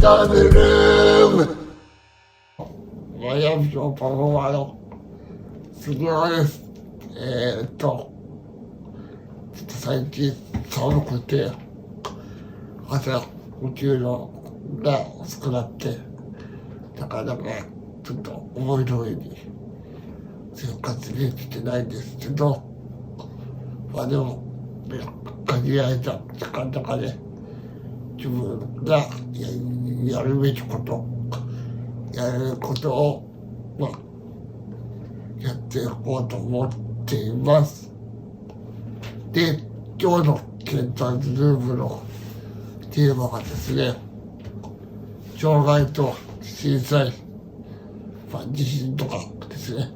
Kamerum! Vogliamo un po' signore,最近寒くて朝起きるのが遅くなってなかなかちょっと思い通りに生活できてないんですけど、まあでも限られた時間の中で自分がやるべきことやれることを、やっていこうと思っています。で、今日のケンターズルームのテーマがですね、障害と震災、地震とかですね、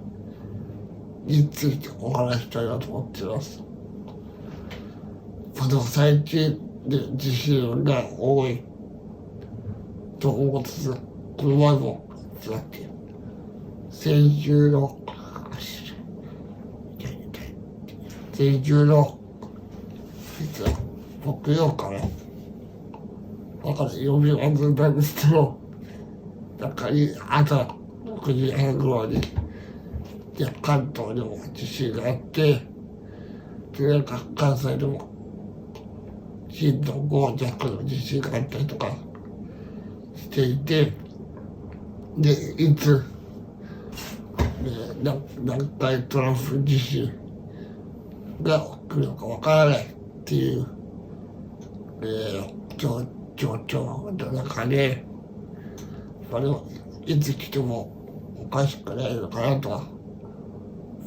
についてお話したいなと思っています。最近で地震が多いと思うんです。この前もだって先週の木曜からだから読み忘れたんですけど、朝6時半頃に関東でも地震があって、で関西でも震度5弱の地震があったりとかしていて、でいつ南海トラフ地震が起きるのかわからないっていう、状況の中で、それをいつ来てもおかしくないのかなとは、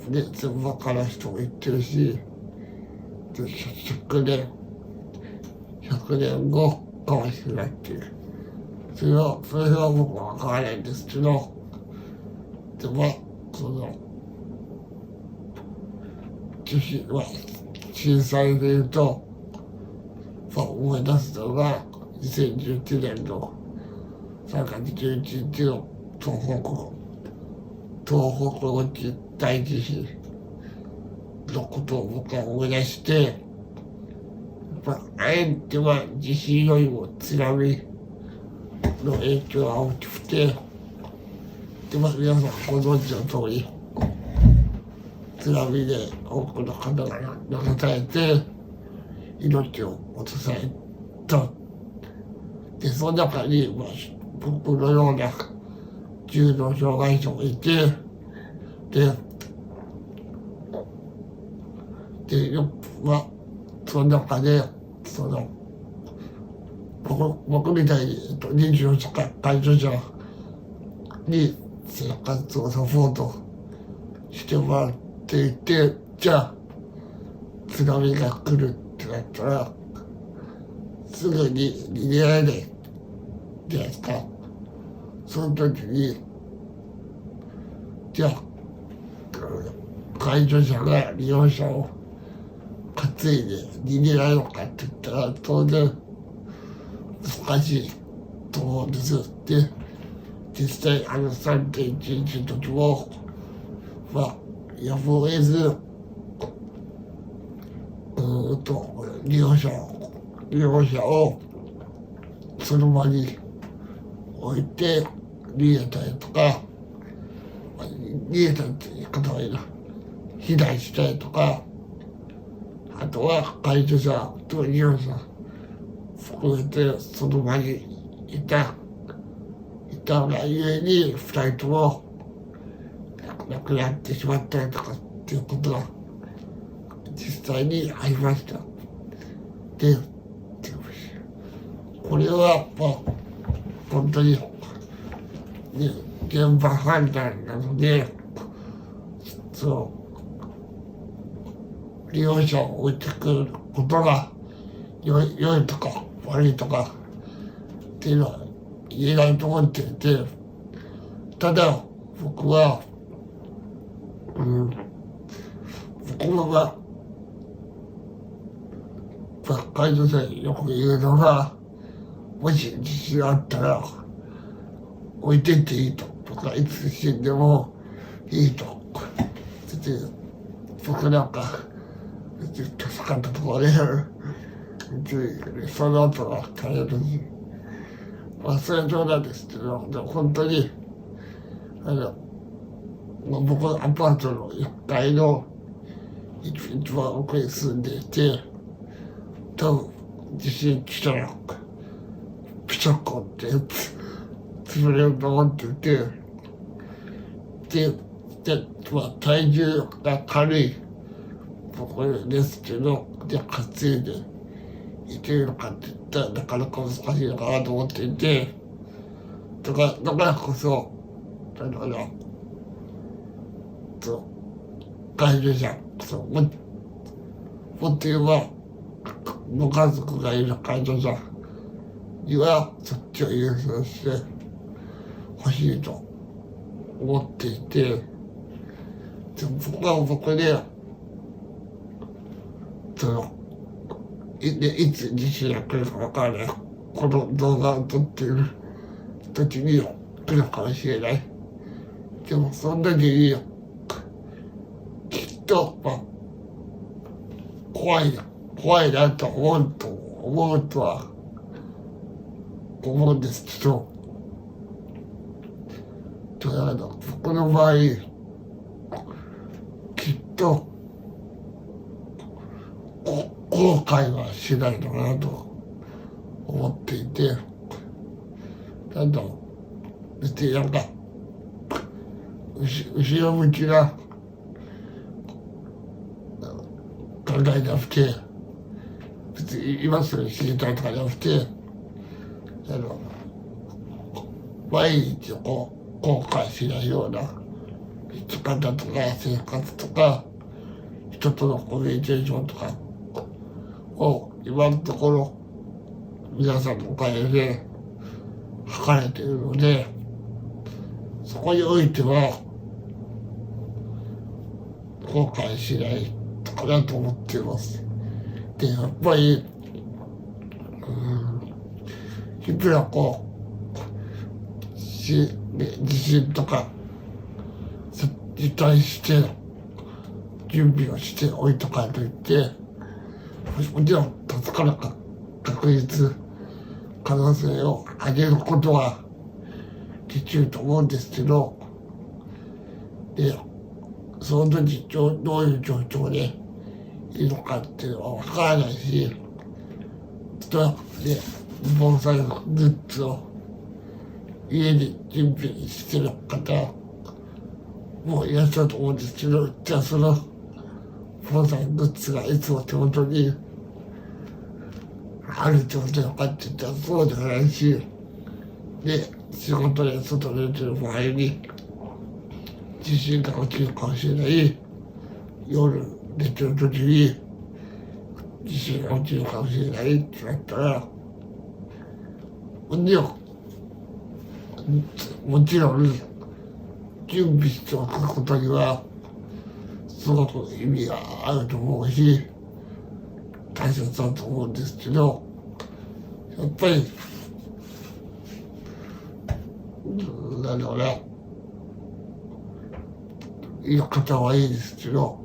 で専門家の人も言ってるし、で100年後かもしれないっていう、それは僕はわからないんですけど、でも震災でいうと、思い出すのが2019年の3月11日の東北沖大地震のことを僕は思い出して、あえては地震よりも津波の影響が大きくて、で皆さんご存知の通り、津波で多くの方が流されて命を落とされた。でその中に、僕のような重度障害者もいて、その中で僕みたいに24時間介助者に生活をサポートしてもらっていて、じゃあ津波が来るってなったらすぐに逃げられないじゃないですか。その時にじゃあ介助者が利用者を担いで逃げられるのかって言ったら当然難しいと思うんです。で実際3.11の時もやむを得ず利用者をその場に置いて逃げたりとか、逃げたって言い方はいいな、避難したりとか、あとは介助者と利用者含めてその場にいたがゆえに2人とも亡くなってしまったりとかっていうことが実際にありました。でこれは本当に、現場判断なので、利用者を置いてくることが良いとか悪いとかっていうのは言えないと思っていて、ただ僕は介助者によく言うのが、もし地震があったら置いてっていいとか、いつ死んでもいいと。僕なんか助かったところでその後は大変まあそれは冗談ですけど、でも本当に僕はアパートの1階の一番奥に住んでいて、多分地震来たらピシャコって潰れると思ってて、まあ体重が軽い僕ですけど、じゃあ担いでいけるのかって言ったらなかなか難しいのかなと思っていて、だからこそ、介助者、もっと言えば、ご家族がいる介助者にはそっちを優先してほしいと思っていて、で僕は僕で、いつ地震が来るか分からない。この動画を撮っている時に来るかもしれない。でもその時に、きっと、まあ、怖いなと思うとは思うんですけど、僕の場合、きっと後悔はしないのかなと思っていて、別になんか後ろ向きな考えなくて、別に今すぐ死にたいとかじゃなくて、毎日後悔しないような生き方とか生活とか人とのコミュニケーションとかを今のところ皆さんのおかげで測れているので、そこにおいては後悔しないかなと思っています。で、やっぱり、いくら地震とかに対して準備をしておいたからといって、もちろん助かる確率、可能性を上げることはできると思うんですけど、で、その時どういう状況でいいのかっていうのは分からないし、例えば防災グッズを家に準備してる方もいらっしゃると思うんですけど、じゃあその防災グッズがいつも手元にある状態かって言ったらそうじゃないし、で、仕事で外に出てる場合に地震が起きるかもしれない、夜寝てる時に地震が起きるかもしれないってなったら、もちろん準備しておくことにはすごく意味があると思うし、大切だと思うんですけど、やっぱり言い方はいいですけど、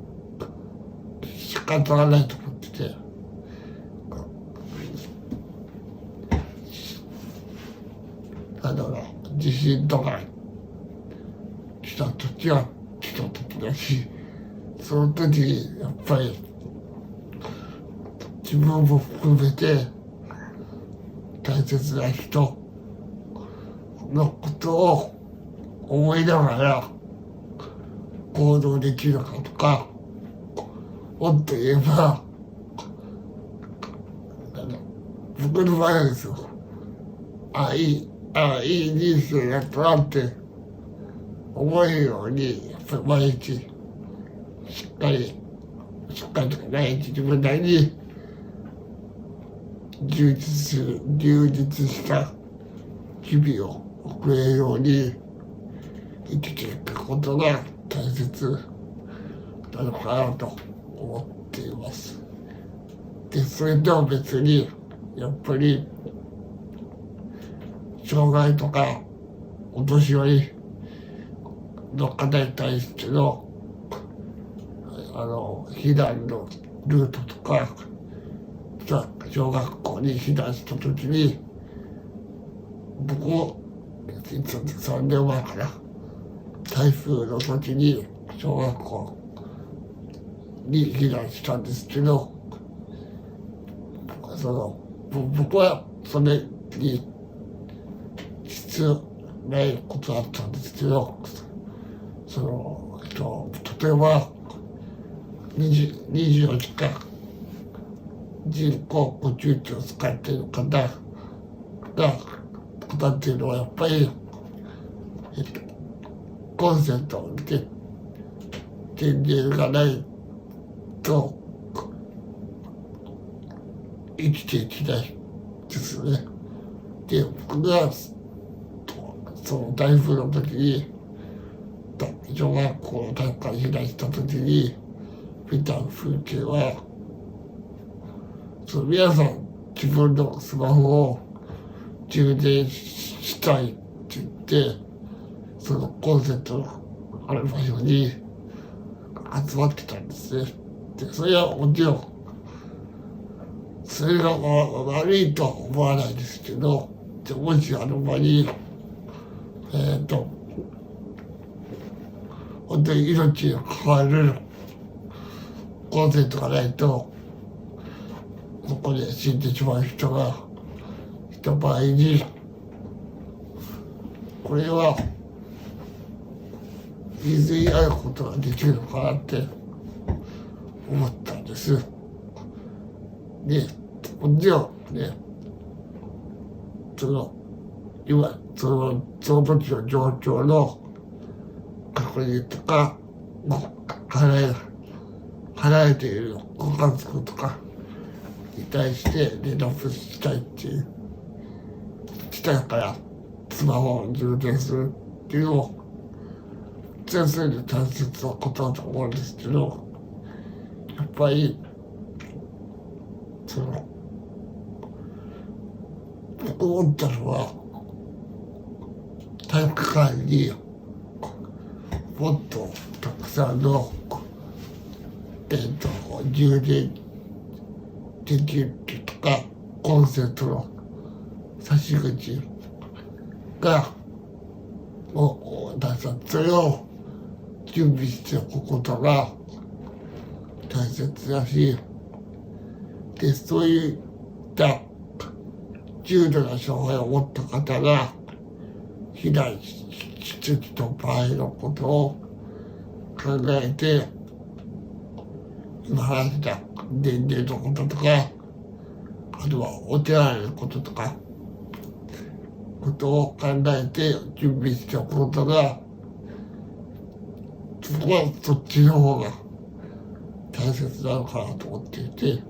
仕方がないと思ってて、地震とか来た時は来た時だし、その時にやっぱり自分も含めて大切な人のことを思いながら行動できるかとか、もっと言えば、僕の場合はですよ、いい人生だったなって思えるように、やっぱり毎日しっかりとか毎日自分なりに充実した日々を送れるように生きていくことが大切なのかなと思っています。で、それとは別に、やっぱり障害とかお年寄りの方に対しての避難のルートとか、小学校に避難した時に僕もいつ3年前から台風の時に小学校に避難したんですけど、僕はそれに必要ないことだったんですけど、例えば24時間人工呼吸器を使っている方っていうのはやっぱり、コンセントで電源がないと生きていけないですね。で、僕がその台風の時に小学校の大会開いた時に見た風景は、皆さん自分のスマホを充電したいって言って、そのコンセントのある場所に集まってたんですね。で、それはもちろん、それが悪いとは思わないですけど、もしあの場に、本当に命を関わるコンセントがないと、そこで死んでしまう人がいた場合に、これは譲り合うことができるのかなって思ったんです。で、もちろんね、今、その時の状況の確認とか、離れているご家族とかに対して連絡したいっていう、したいからスマホを充電するっていうのを、先生に大切なことだと思うんですけど、やっぱり、僕思ったのは、体育館にもっとたくさんの、充電できるとか、コンセントの差し口が、それを準備しておくことが大切だし、で、そういった重度な障害を持った方が避難してきた場合のことを考えて、今話した電源のこととか、あとはお手洗いのこととか、ことを考えて準備しておくことが、僕はそっちの方が大切なのかなと思っていて、だ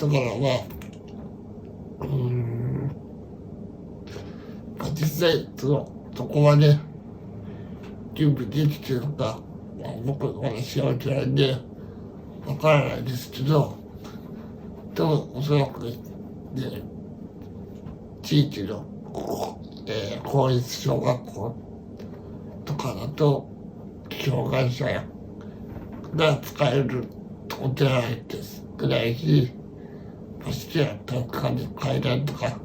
から実際そこまで準備できてるのか、僕まだ調べてないんでわからないですけど、でもおそらくね、地域の、公立小学校とかだと障害者が使えるお手洗いって少ないし、ましてや体育館に階段とか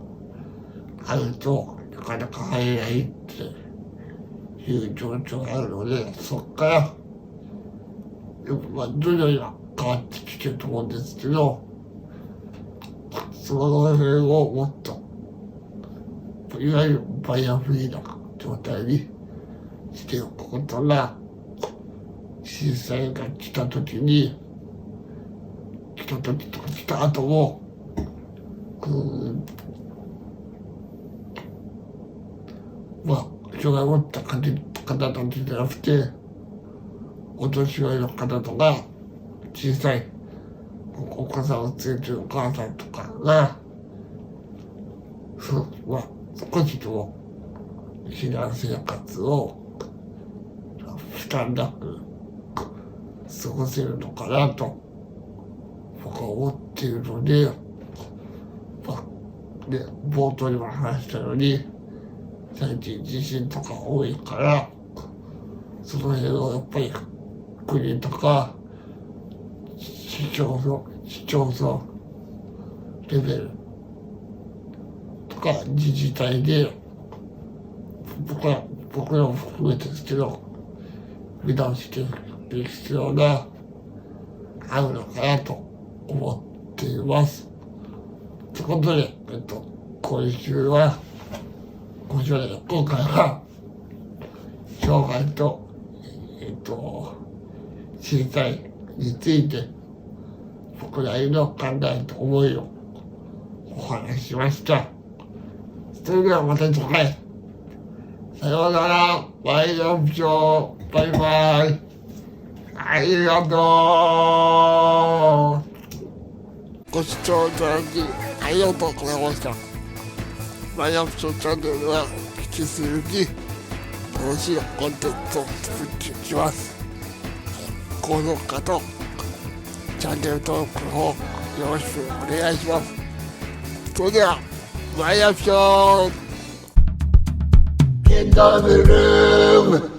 あるとなかなか入れないっていう状況があるので、そこから徐々には変わってきてると思うんですけど、その辺をもっといわゆるバイアフリーな状態にしておくことが、震災が来た時とか来た後も、障害を持った方たちじゃなくて、お年寄りの方とか、小さいお子さんを連れてるお母さんとかが、少しでも避難生活を負担なく過ごせるのかなと僕は思っているので、冒頭にも話したように、最近地震とか多いから、その辺をやっぱり国とか市町村レベルとかか自治体で僕らも含めてですけど見直していく必要があるのかなと思っています。ということで、今週は今回は障害と身体について僕なりの考えと思いをお話ししました。それではまた次回。さようなら。バイオプション。バイバイ。ありがとう。ご視聴いただきありがとうございました。バイオプションチャンネルは引き続き楽しいコンテンツを作っていきます。高評価とチャンネル登録の方よろしくお願いします。それではバイオプションキンドルーム